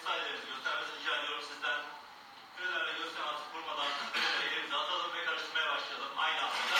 sayılarınızı göstermenizi rica ediyorum sizden. Kürelerle göz teması kurmadan küreleri elimize atalım ve karıştırmaya başlayalım. Aynı anda.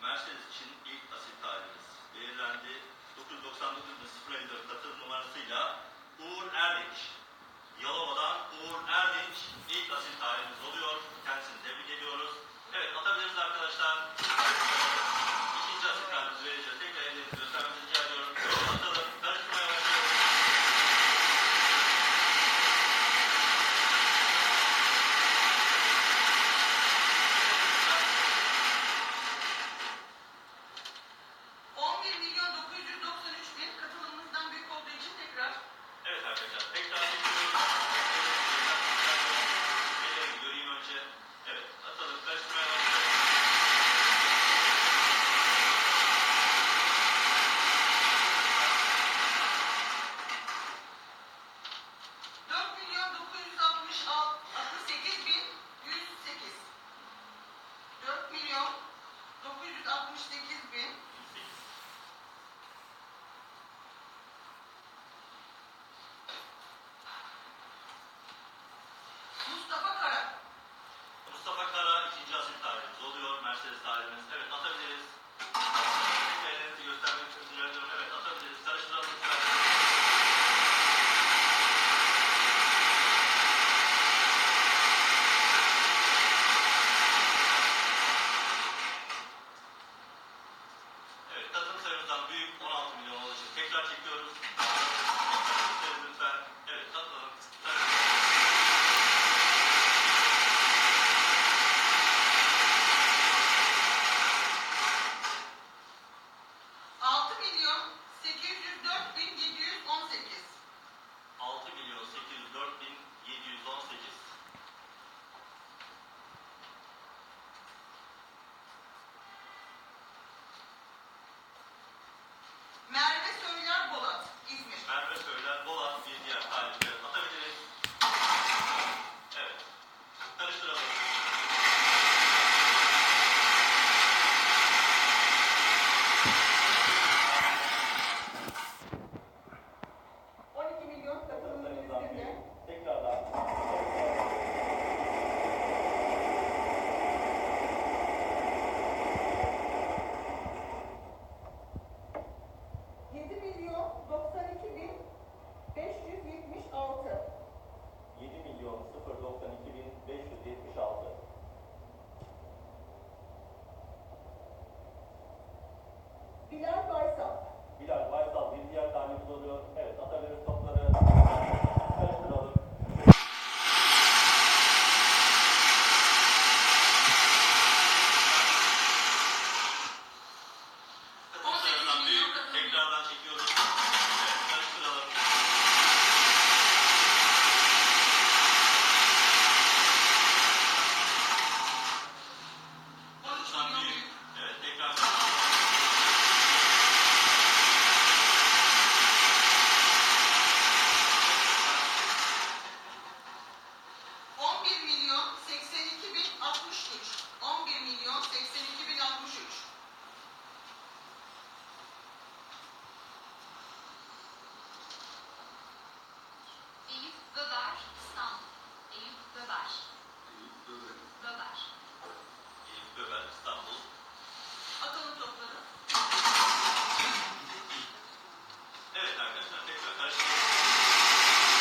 Mercedes için ilk asit tarihimiz belirlendi. 999.054 katılım numarasıyla Uğur Erdinç. Yalova'dan Uğur Erdinç ilk asit tarihimiz oluyor. Kendisini tebrik ediyoruz. Evet, atabiliriz arkadaşlar. İkinci asit tarihimizi vereceğiz. Tekrar ellerinizi göstermenizi rica ediyorum. Atalım, karıştırmaya başlayalım. Evet arkadaşlar, tekrar çekiyoruz. Ellerimi göreyim önce. Evet, atalım, karıştırmaya başlayalım. Mustafa Kara ikinci asit tarihimiz oluyor. Mercedes tarihimiz. Evet, atabiliriz. Tekrar ellerinizi göstermenizi rica ediyorum. Evet, atabiliriz. Karıştıralım lütfen. Evet, katılım sayımızdan büyük 16 milyon olduğu için tekrar çekiyoruz. Gösterin lütfen. Evet, katılalım. Altı milyon 804.718. 6.804.718. Merve Söyler Bolat, İzmir. Merve Söyler Bolat bir diğer tarihçi. Atabiliriz. Evet. Karıştıralım. milyon katılımın üstünde. Tekrardan. 7.092.576. 7.092.576. Bilal Baysal. Bilal Baysal bir diğer tarihimiz oluyor. Evet, atabiliriz topları. Karıştıralım. Katılım sayımızdan büyük. Tekrardan çekiyoruz. Evet, karıştıralım. Katılımdan büyük. Evet, tekrar. Eyüp Böber, İstanbul. Eyüp Böber. Böber. Eyüp Böber, İstanbul. Atalım topları. Evet arkadaşlar, tekrar karıştıralım.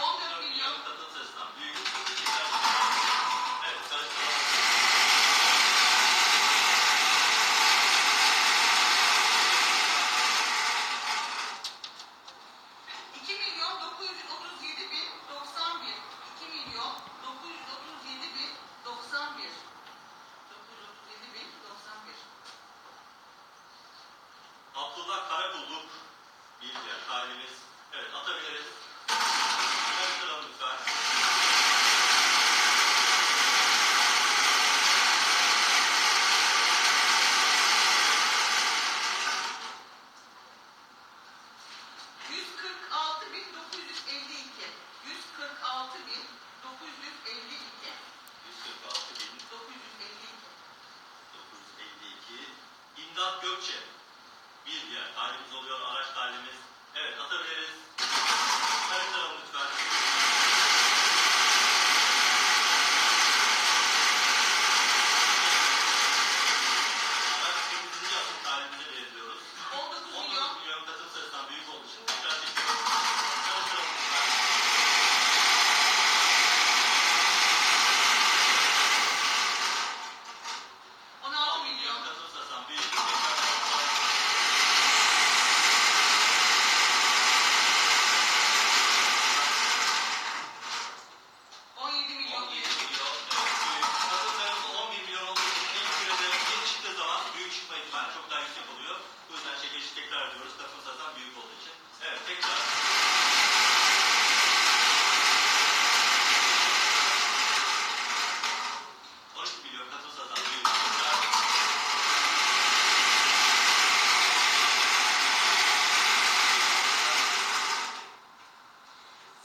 14 milyon. Katılım sayısından büyük. Evet, karıştıralım. 2.936.000. İktisat Gökçe. Bir diğer talihimiz oluyor. Araç talihimiz. Evet, atabiliriz. Karıştıralım lütfen. Araç 8. asit talihimize belirliyoruz. 19 19 milyon. milyon katım sayısından büyük olduğu için tekrar çekiyoruz. Karıştıralım lütfen. 16 6 milyon. milyon katım sayısından büyük. Tekrar çekiyoruz. 17 milyon. 17 milyon. Evet, büyük. Katım sayısı 11 milyon olduğu için ilk sürede ilk çıktığı zaman büyük çıkma ihtimali çok daha yüksek oluyor. Bu yüzden çekilişi tekrar ediyoruz. Katım sayısından büyük olduğu için. Evet, tekrar. 12 milyon katım sayısından büyük. Tekrar.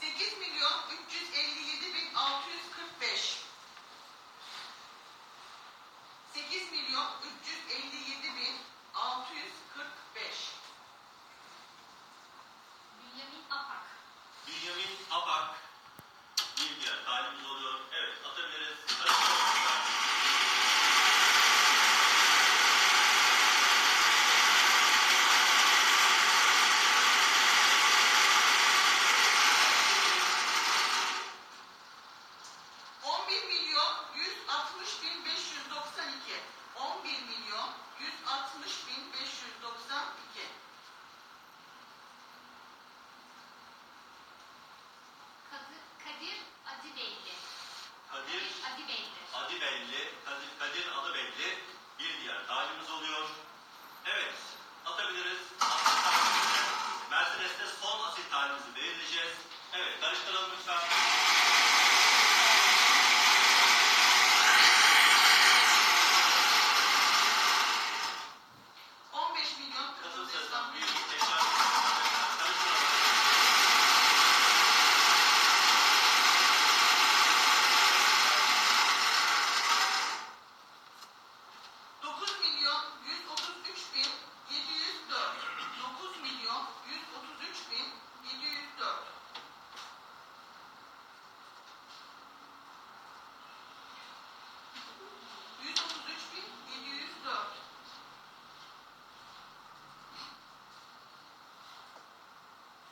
8 milyon 357 bin 645. 8 milyon 357 bin 645. Bünyamin Apak. Bünyamin Apak. Bir diğer talihimiz oluyor. Evet, atabiliriz. Karıştıralım lütfen. 11 milyon 160 bin 592. 11 milyon 160 bin 592. Kadir Adibeyli. Kadir Adibeyli. adı belli. Kadir adı belli. Bir diğer talihimiz oluyor. Evet, atabiliriz. Asit talihimizi. Mercedes'te son asit talihimizi belirleyeceğiz. Evet, karıştıralım lütfen. 15 milyon Katım katım sayısından sayısından büyük. büyük. Tekrar karıştıralım. 9 milyon 133 bin 704. 9 milyon 133 bin 704. 133 bin 704.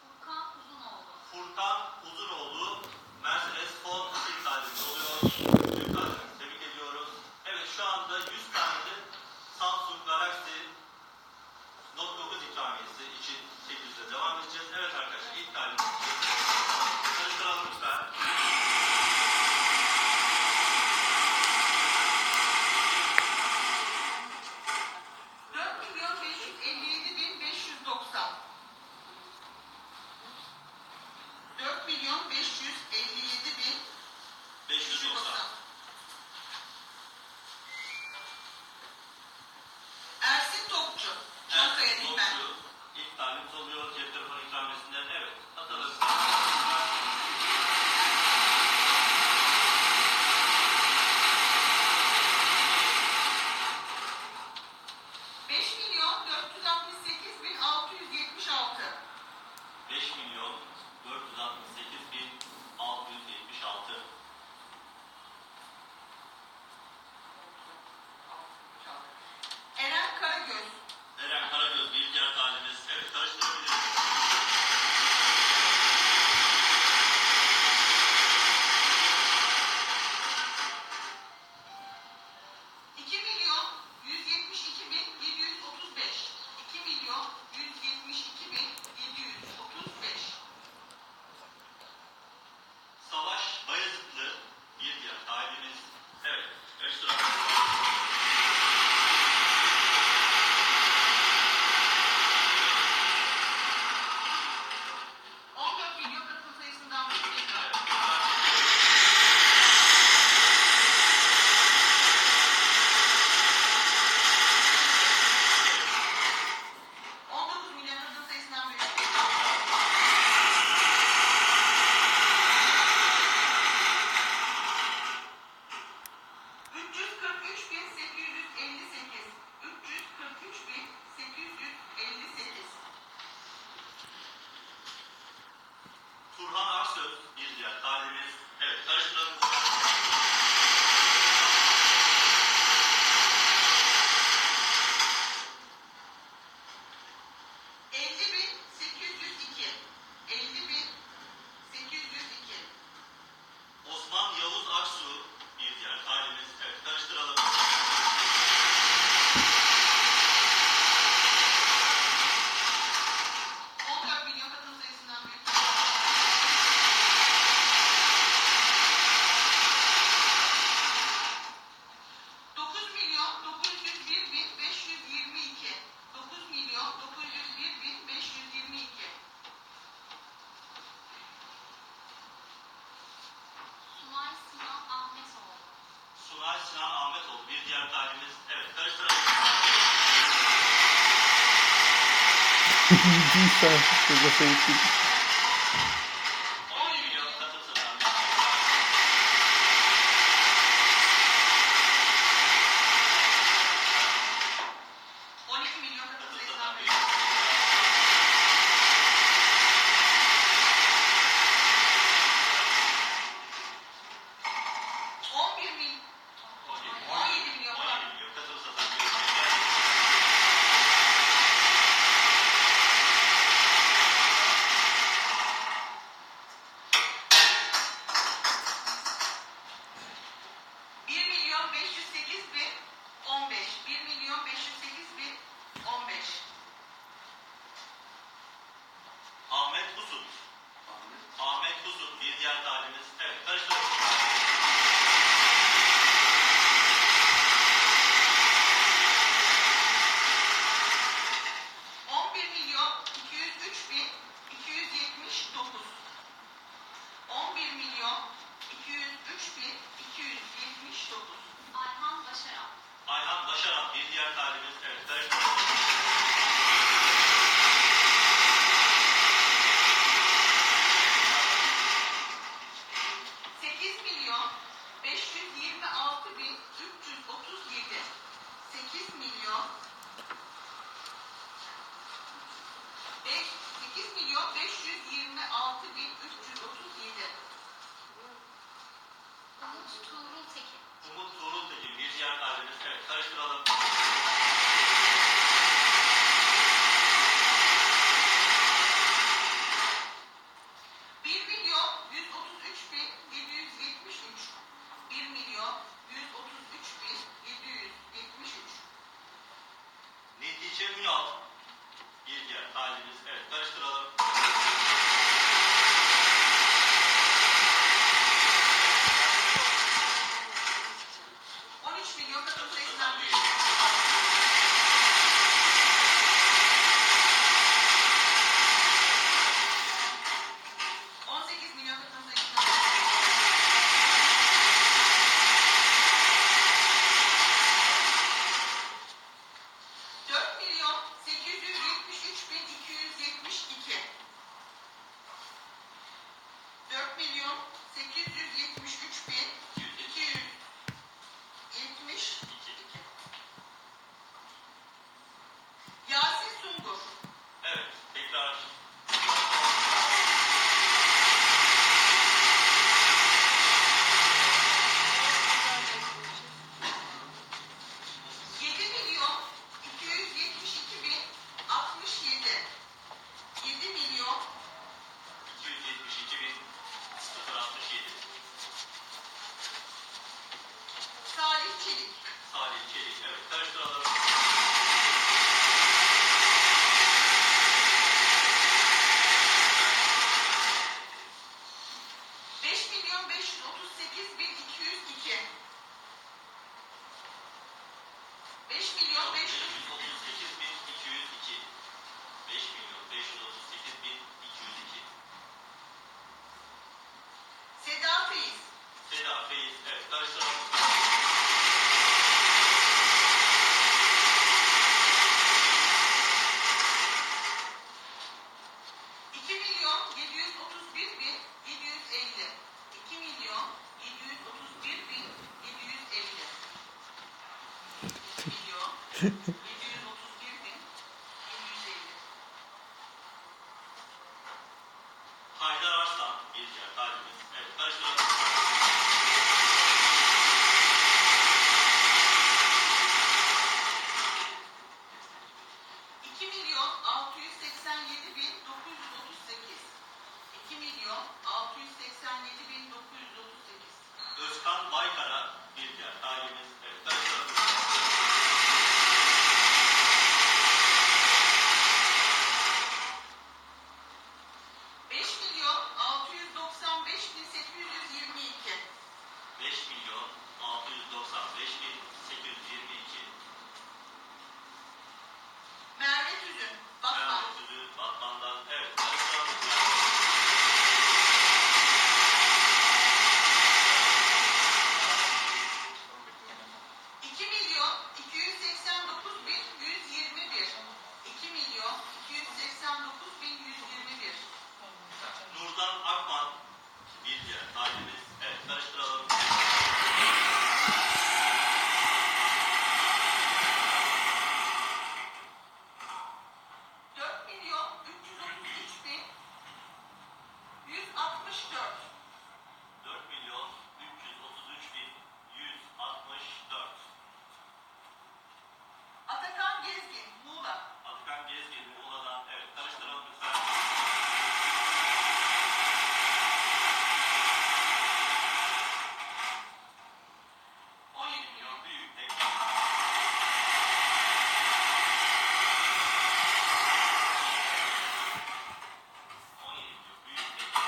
Furkan Uzunoğlu. Furkan Uzunoğlu, Mercedes son asit talihimiz oluyor. Büyük talihimizi tebrik ediyoruz. Evet, şu anda 100 tane de Samsung Galaxy Note 9 ikramiyesi için çekilişe devam edeceğiz. Evet arkadaşlar, ilk talihimiz için karıştıralım lütfen. 4 milyon 557 bin 590. 4 milyon 557 bin 590. 590. Ersin Topçu. Çankaya Evet, Dilmen. Topçu ilk talihimiz oluyor. Cep telefonu ikramiyesinden. Evet, atalım. 5 milyon 468 bin 676. 5 milyon 468 bin 676. Eren Karagöz. Eren Karagöz bir diğer talihimiz. Evet, karıştırabiliriz. 2 milyon 172 bin 735. 2 milyon Sen şurada seyrettin. 17 milyon katıl satılan bir 12 milyon katıl katıl sayısından satılan bir büyük. 11 milyon. 17 milyon. 17 milyon katıl satılan bir 1 milyon 508 bin 15. 1 milyon 508 bin 15. Ahmet Kusut. Ahmet Kusut bir diğer talibimiz. Evet, karıştıralım. 11 milyon 203 bin 279. 11 milyon 203 bin 279. Ayhan Başaran. Ayhan Başaran bir diğer talibimiz. Evet, karıştıralım. 8 milyon 526 bin 337. 8 milyon 8 milyon 526 bin 337. Umut Tuğrul Tekin. Umut Tuğrul Tekin bir diğer talibimiz. Evet, karıştıralım. 1 milyon 133 bin 773. 1 milyon 133 bin 773. Netice Ünal bir diğer talibimiz. Evet, karıştıralım. 13 milyon katıl sayısından büyük. 18 milyon katıl sayısından büyük. 4 milyon 873 bin 272. 4 milyon 873 bin 272. Yasin Sungur. Evet, tekrar. 7 milyon 272 bin 67. 7 milyon 272 bin 067. Salih Çelik. Salih Çelik. Evet, karıştıralım. 5 milyon 538 bin 202. 5 milyon 500. 538 bin 202. 5 milyon 538 bin 202. Seda Feyiz. Seda Feyiz. Evet, karıştıralım. 2 milyon 731 bin 750. 2 milyon 731 bin 750. 2 milyon 731 bin 750. Haydar Arslan bir diğer talibimiz. Evet, karıştıralım. 2 milyon 687 bin 938. 2 milyon 687 bin 938. Özkan Baykara bir diğer talibimiz. Evet, karıştıralım. 5 milyon 695 bin 822. 5 milyon 695 bin 822. Merve Tüzün. Batman. Merve Tüzün Batman'dan. Evet, karıştıralım. 2 Gezgin, Muğla'dan. Evet, karıştıralım lütfen. 17 milyon büyük tekrar. 17 milyon büyük tekrar.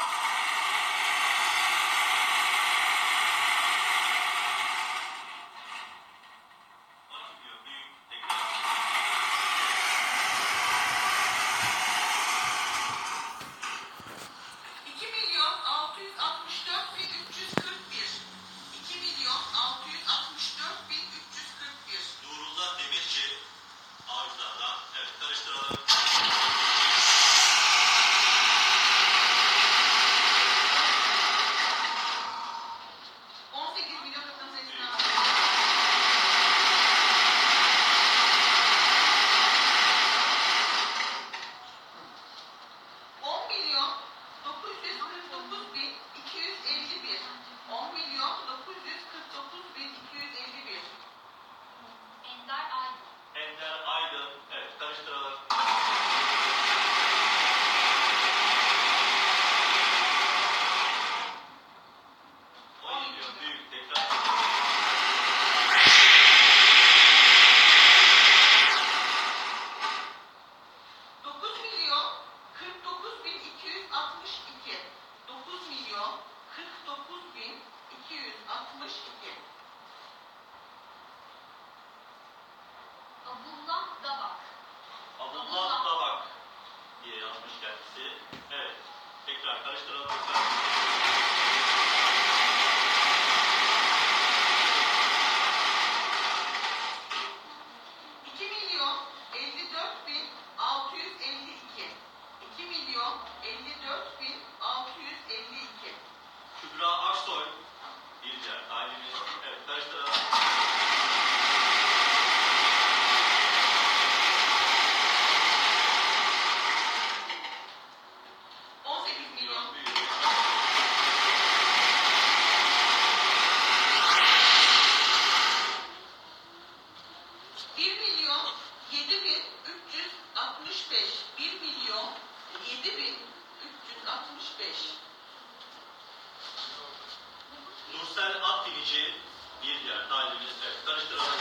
12 milyon büyük tekrar. 2 milyon 664 bin 341. 2 milyon 664 bin 341. Nurullah Demirci, Avcılar'dan. Evet, karıştıralım. 18 milyon katılım sayısına. 10 milyon 949 bin 251. 10 milyon 949 bin 251. Ender Aydın. Ender Aydın. Evet, karıştıralım. 17 milyon büyük tekrar. 9 milyon 49 bin 262. 9 milyon 49 bin 262. Abdullah Dabak. Abdullah Tabak diye yazmış kendisi. Evet, tekrar karıştıralım lütfen. 2 milyon 54 bin 652. 2 milyon 54 bin 652. Kübra Aksoy, bir diğer talibimiz. Evet, karıştıralım. 18 milyon. Büyük tekrar. 1 milyon 7 bin 365. 1 milyon 7 bin 365. Nursel Akdenici, bir diğer talibimiz. Evet, karıştıralım.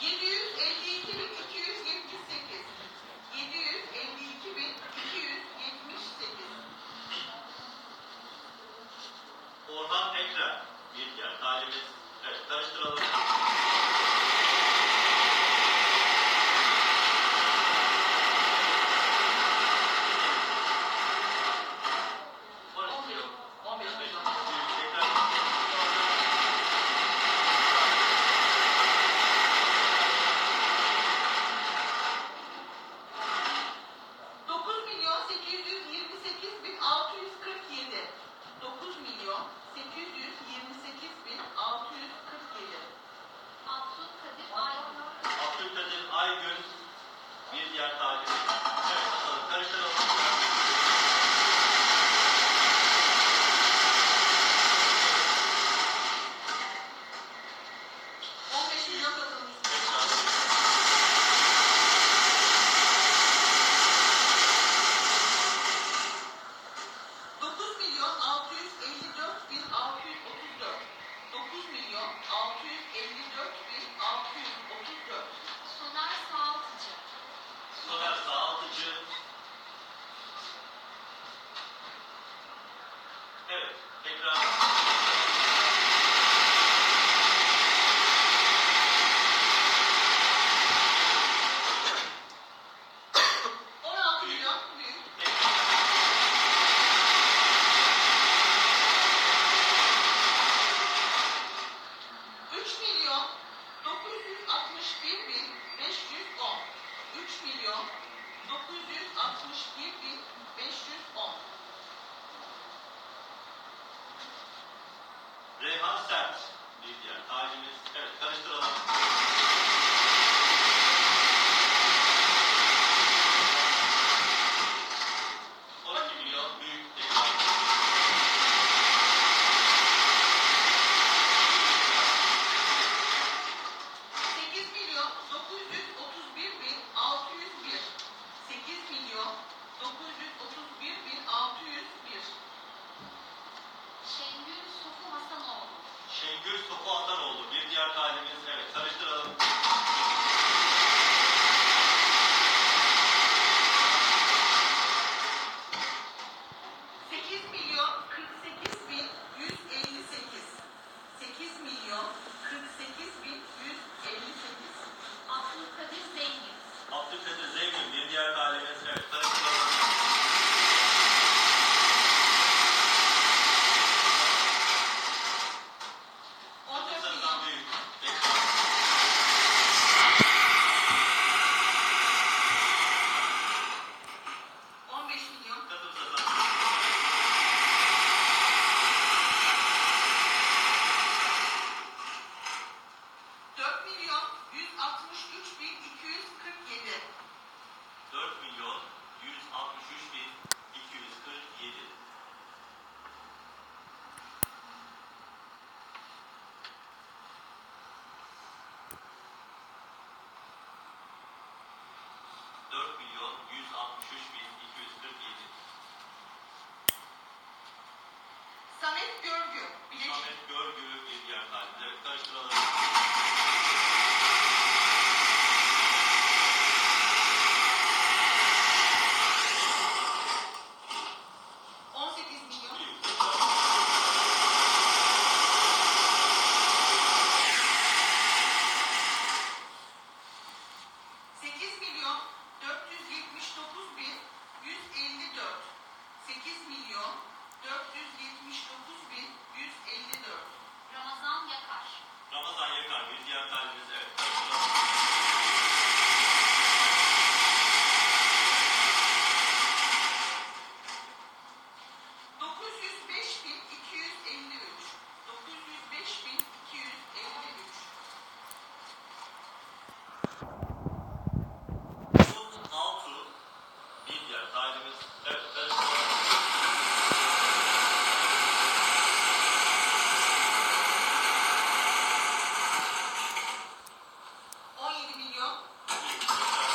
752 bin 278. 752 bin 278. Orhan Ekrem, bir diğer talibimiz. Evet, karıştıralım. 12 milyon 15 milyon. büyük tekrar. 9 milyon 828 bin 647. 9 milyon 828 bin 647. Abdülkadir Aydın. Abdülkadir Aygün, bir diğer talibimiz. Evet, bakalım, karıştıralım. 15 milyon katılmış. Tekrar. 9 milyon 654 bin 634. 9 milyon 654 bin 634. Soner Sağaltıcı. Soner Sağaltıcı. Evet, tekrar. 16 milyon büyük. Tekrar. 3 milyon 961 bin 510. 3 milyon 961 bin 510. Hüsamet Görgü. Bilecik. Ahmet Görgü bir diğer talibimiz. Evet, karıştıralım. 18 milyon. Büyük tekrar. 8 milyon 479 bin 154. 8 milyon 479 bin 154. Ramazan Yakar. Ramazan Yakar bir diğer talibimiz. Evet, karıştıralım. 905 bin 253. 905 bin 253. Umut Altuğ bir diğer talibimiz. Evet, karıştıralım. 17 milyon. Büyük tekrar.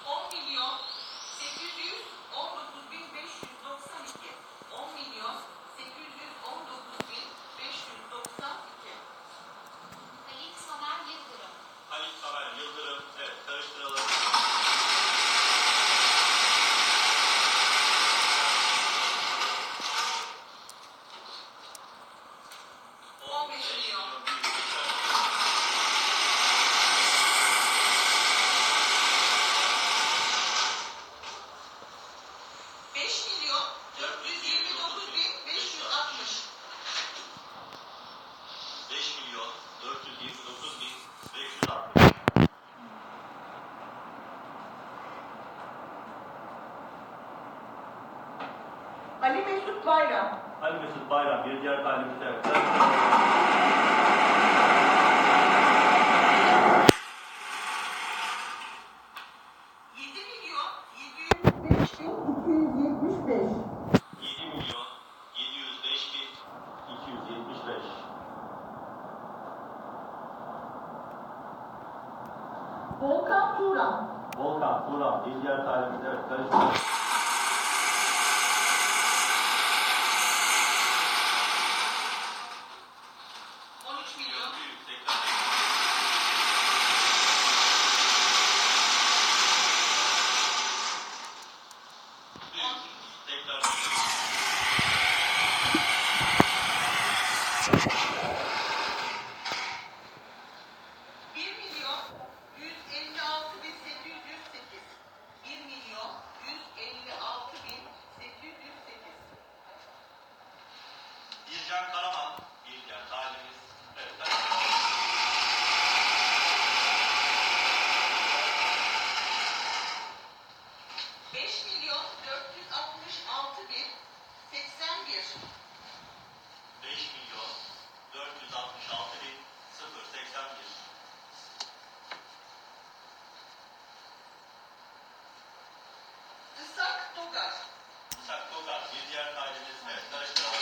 10 milyon 819 bin 592. 10 milyon 819 bin 592. Halit Somer Yıldırım. Halit Samer Yıldırım. Evet, karıştıralım. 15 milyon. Büyük tekrar. 5 milyon 429 bin 560. 5 milyon 429 bin 560. Ali Mesut Bayram. Ali Mesut Bayram bir diğer talibimiz. Evet, karıştıralım. 7 milyon 705 bin 275. 7 milyon 705 bin 275. Volkan Turan. Volkan Turan bir diğer talibimiz. Evet, karıştıralım. 13 milyon. Büyük tekrar. 1 milyon 156 bin 808. 1 milyon 156 bin 808. Bircan Karaman bir diğer talibimiz. Evet, karıştıralım. 5 milyon 466 bin 81. 5 milyon 466 bin 081. Isak Togar. İshak Tokar bir diğer talibimiz. Evet, karıştıralım.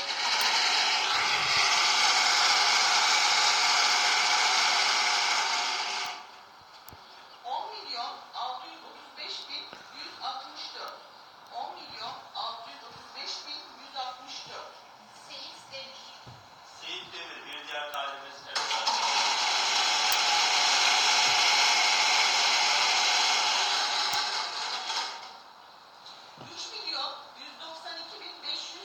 10 milyon 635 bin 164. 10 milyon 635 bin 164. Seyit Demir. Seyit Demir bir diğer talibimiz. Evet, karıştıralım. 3 milyon 192 bin 500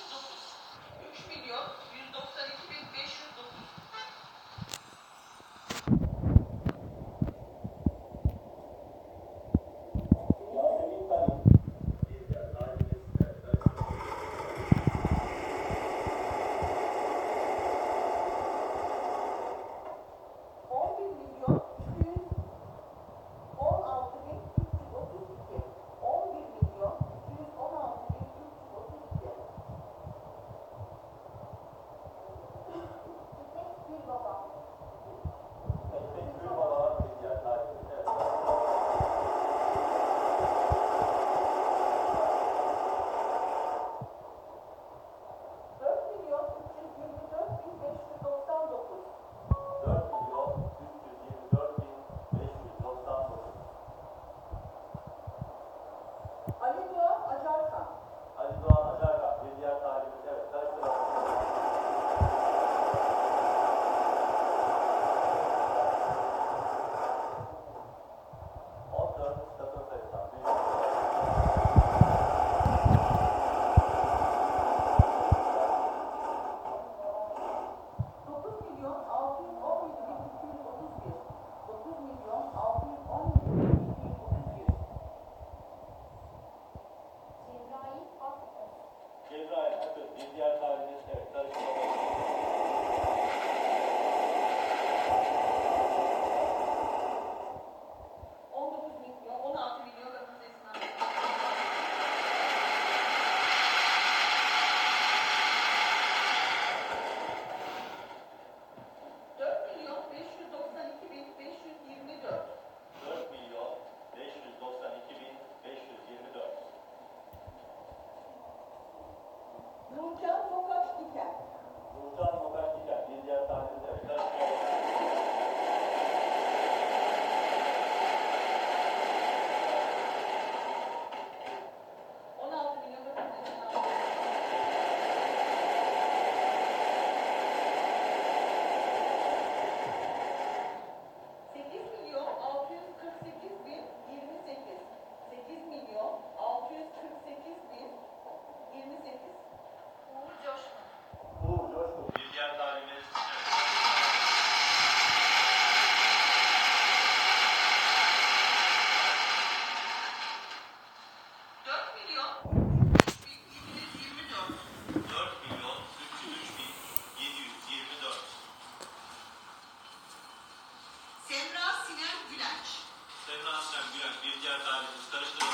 Transfer Gülen bir diğer talibimiz karıştıralım.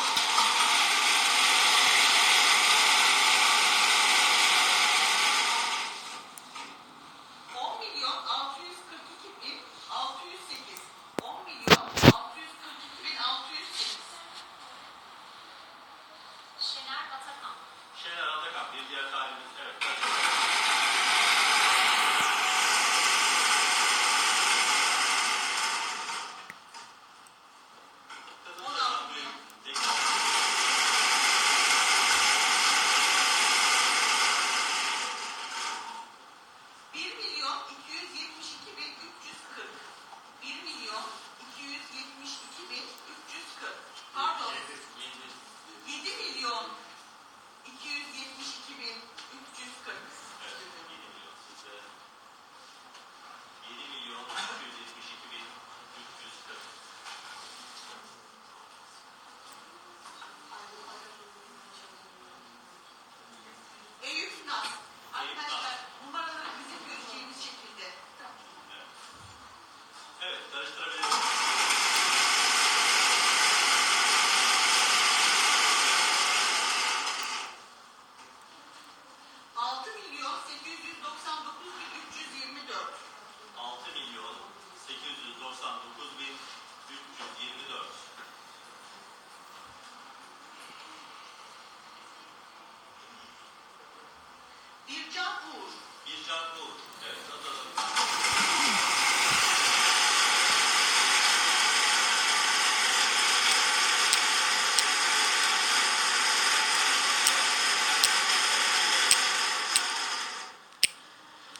10.642.608. 10.642.608. Şener Atakan. Şener Atakan bir diğer talibimiz. Evet. Karıştıralım. 1.272.340. 1.272.340. Pardon. 7.272.340. Evet, 7 milyon size. 7.272.340. Eyüp Naz. Arkadaşlar numaraları bizim göreceğimiz şekilde. Evet, karıştırabiliriz. 6.899.324. 6.899.324. Bircan Uğur. Bircan Uğur. Evet, atalım.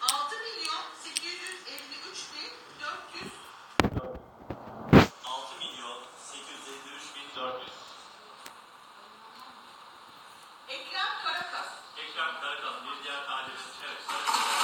6.853.400. 6.853.400. Ekrem Karakas. Ekrem Karakas bir diğer talibimiz. Evet, karıştıralım.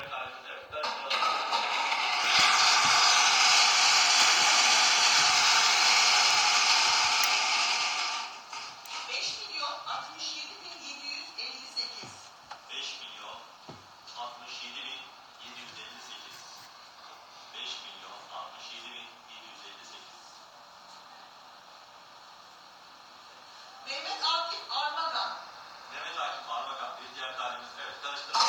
diğer talihimiz evet. Karıştıralım. 5.067.758. 5.067.758. 5.067.758. Mehmet Akif Armagan. Mehmet Akif Arbakan bir diğer talihimiz evet. Karıştıralım.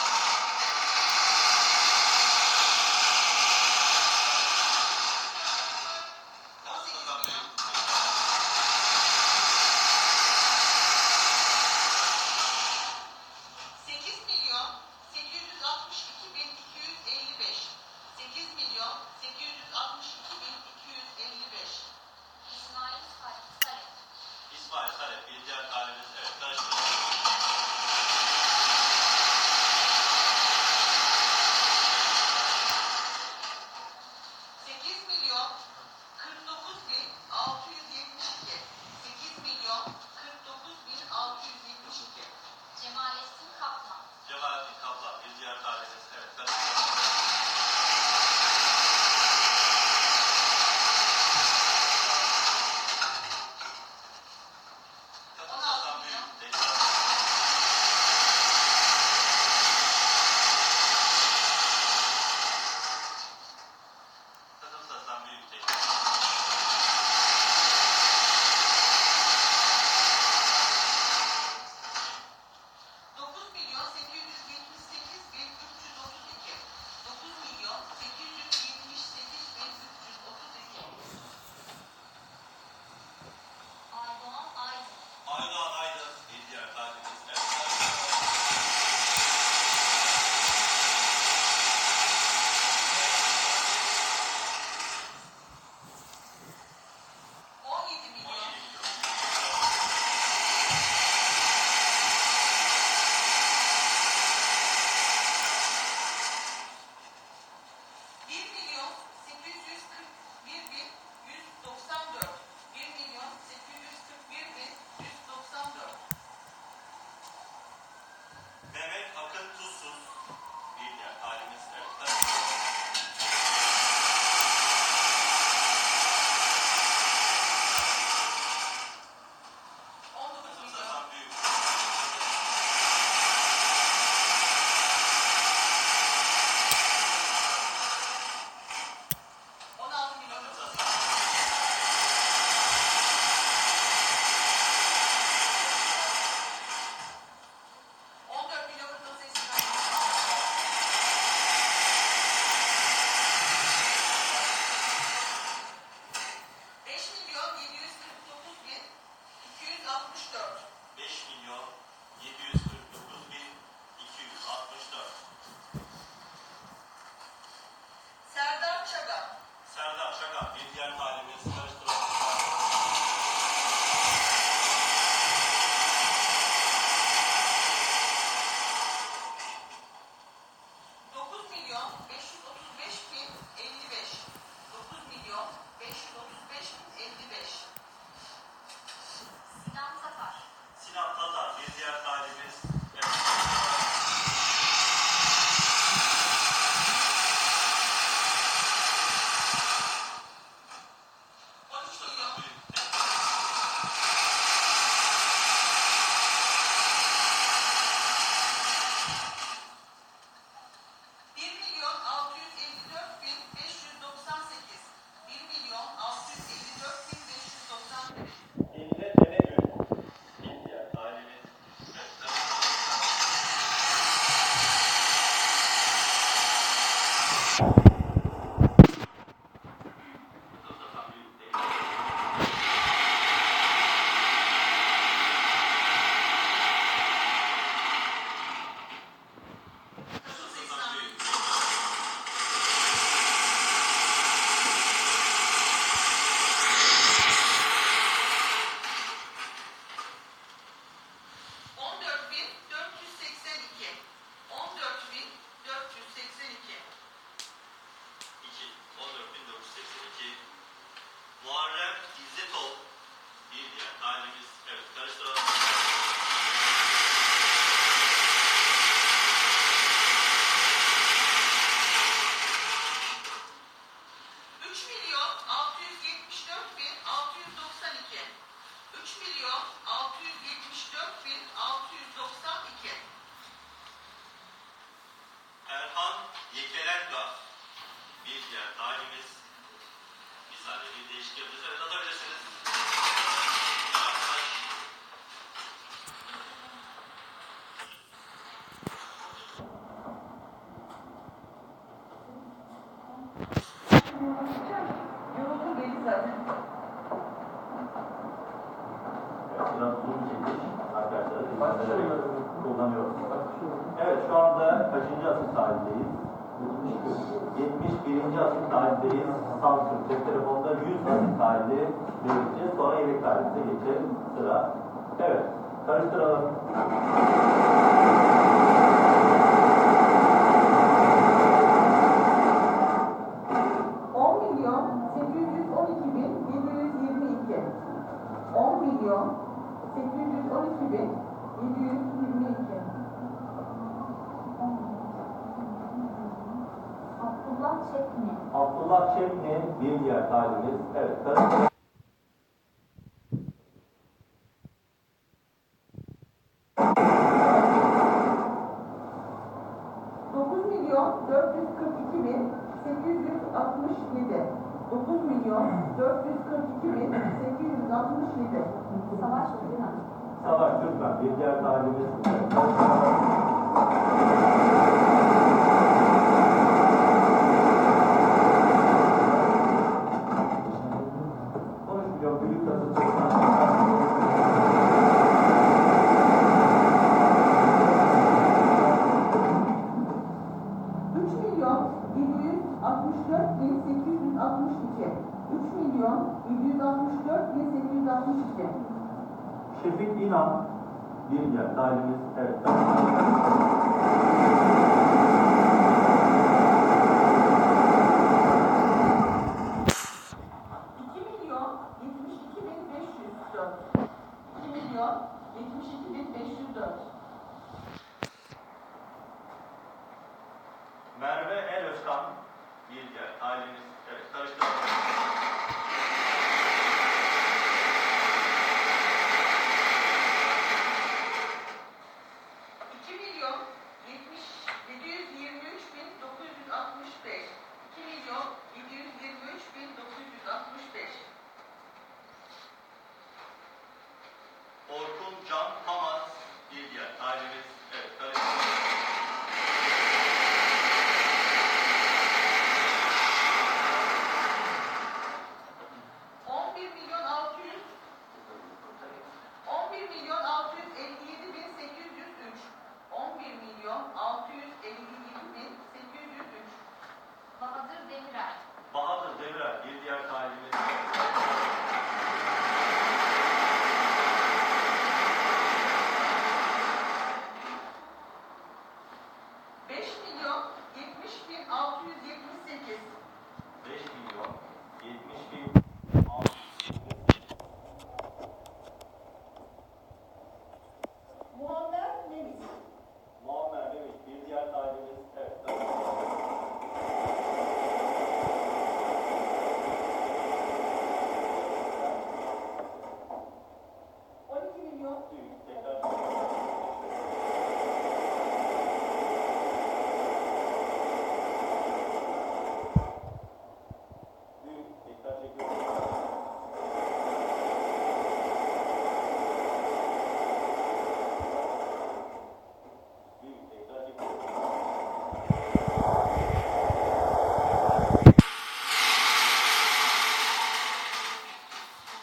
8.862.255. 8.862.255. İsmail Salep. İsmail Salep bir diğer talihimiz evet. Karıştıralım. 8.049.672. 8.049.672. Cemalettin Kaplan. Cemalettin Kaplan bir diğer talihimiz evet. Karıştıralım. 16 milyon. Tekrar. 9.878.332. 9.878.332. Aydoğan Aydın. Aydoğan Aydın bir diğer talihimiz evet. Karıştıralım. 17 milyon. 1.841.194. 1.841.194. Mehmet Akın Tuzsuz bir diğer talihimiz evet. Karıştıralım. 19 milyon. Hasan Büyük. 16 milyon. Hasan 14 milyon kırmızı sayısı. 5.749.264. 5.749.264. Serdar Çaga. Serdar Çakan bir diğer talihimiz karıştıralım. 9.535.055. 9.535.055. Sinan Tatar. Sinan Tatar bir diğer talihimiz evet. 9.535.055. 274.692. Erhan Yekelenga bir diğer talibimiz. Bir saniye bir değişik yapacağız. Evet, atabilirsiniz. Yaklaş. Yoruldu belli zaten. Biraz uzun çekiş arkadaşlar. Kullanıyoruz. Evet, şu anda kaçıncı asıl tarihindeyiz? 71. asıl tarihindeyiz. Samsung cep telefonda 100 asıl tarihinde vereceğiz. Sonra yedek tarihinde geçelim sıra. Evet, karıştıralım. 10.812.722. Abdullah Çekme. Abdullah Çepni bir diğer talibimiz. Evet, karıştıralım. 9.442.867. Savaş Türkan. Savaş Türkmen bir diğer talibimiz. 13 milyon büyük kasıt. 3.764.862. Şefik İnan bir diğer talibimiz. Evet. 2.072.504. Merve El Özkan bir diğer talibimiz. Evet, karıştıralım. 2.723.965. Orkun Can Tamaz bir diğer talibimiz. Evet, karıştıralım. 11.657.803. 11.657.803. Bahadır Demirel. Bahadır Devrel bir diğer talibimiz. 5.070.678. 5.070.000. Muammer Nevis. Muammer Mehmet bir diğer talibimiz. Evet, 12 milyon. tekrar.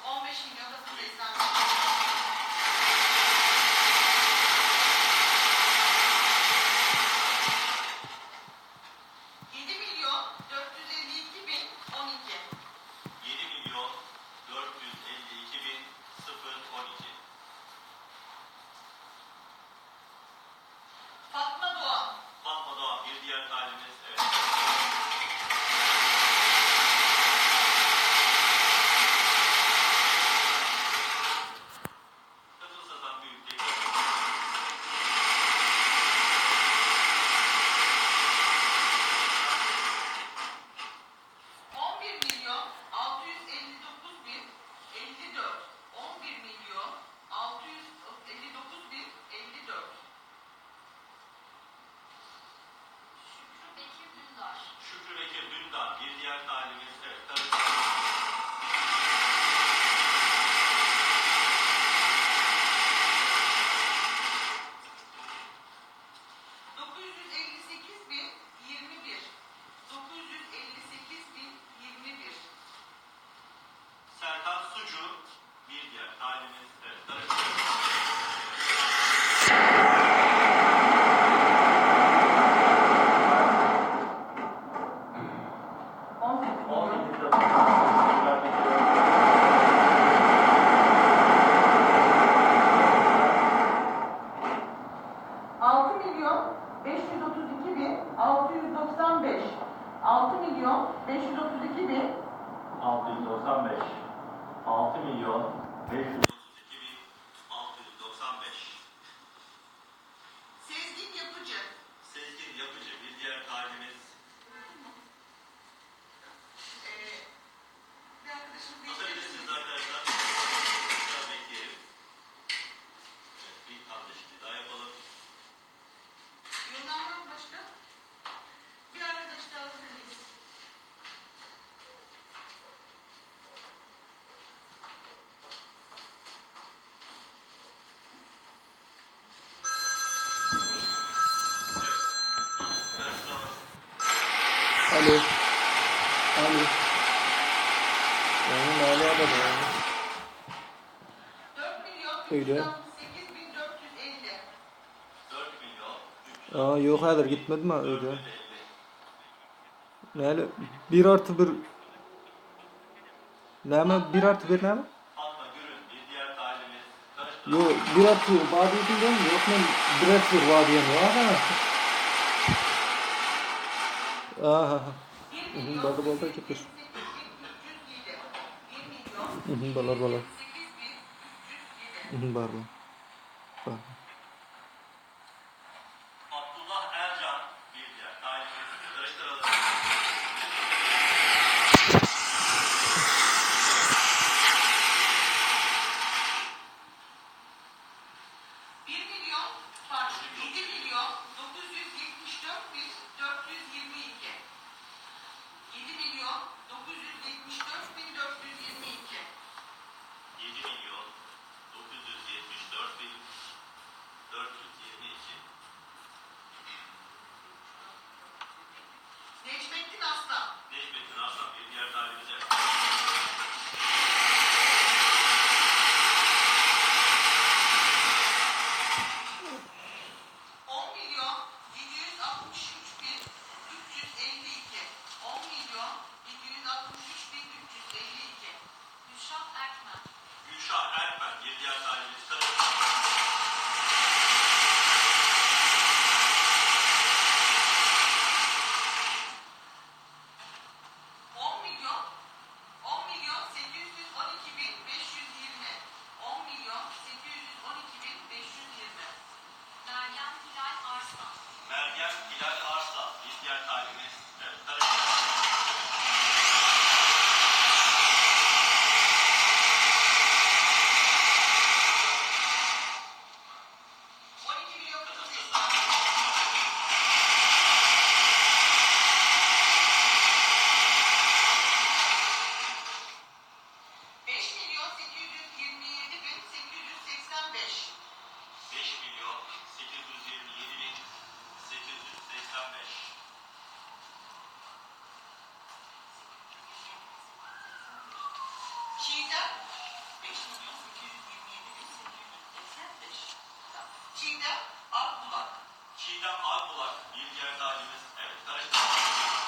15 milyon da sayısal. 95. Sezgin Yapıcı. Sezgin Yapıcı bir diğer talibimiz. Bir arkadaşım Atabilirsiniz arkadaşlar. Biraz bekleyelim. Evet, bir kan değişikliği daha yapalım. Yunan var mı başka? Bir arkadaş daha alabiliriz. Alo. Alo. Yani hala da yani. 4 milyon Öyle. 368 bin 450. 4 milyon. Aa yok hayır gitmedi mi öyle? 450. Yani 1+1 ne mi? 1+1 ne mi? Fatma Gürün bir diğer talibimiz. Yok 1+1 vadiyetin değil mi? Yok ben 1+1 vadiyen yok ha. Aha. 1 milyon Balda balda gitmiş. 307. 1 milyon Balar balar. 8 bin 307. Var. Abdullah Ercan bir diğer talibimiz. Karıştıralım. 1 milyon, pardon, 7 milyon 974 bin 422. 7 milyon 974 bin 422. 7 milyon 974 bin 422. Necmettin Aslan. Necmettin Arslan bir diğer talibimize. 10 milyon 763 bin 352. 10 milyon 763 bin 352. Gülşah Erkmen. Gülşah Erkmen bir diğer talibimiz. Karıştıralım. 10 milyon 812 bin 520. 10 milyon 812 bin 520. Meryem Hilal Arslan. Meryem Hilal Arslan bir diğer talibimiz. Evet, karıştıralım. 12 milyon 48. 5 milyon 827 bin 885. 5 milyon 827 bin 885. Çiğdem 5 milyon 827 bin 885. Çiğdem Akbulak. Çiğdem Akbulak bir diğer talibimiz. Evet, karıştıralım.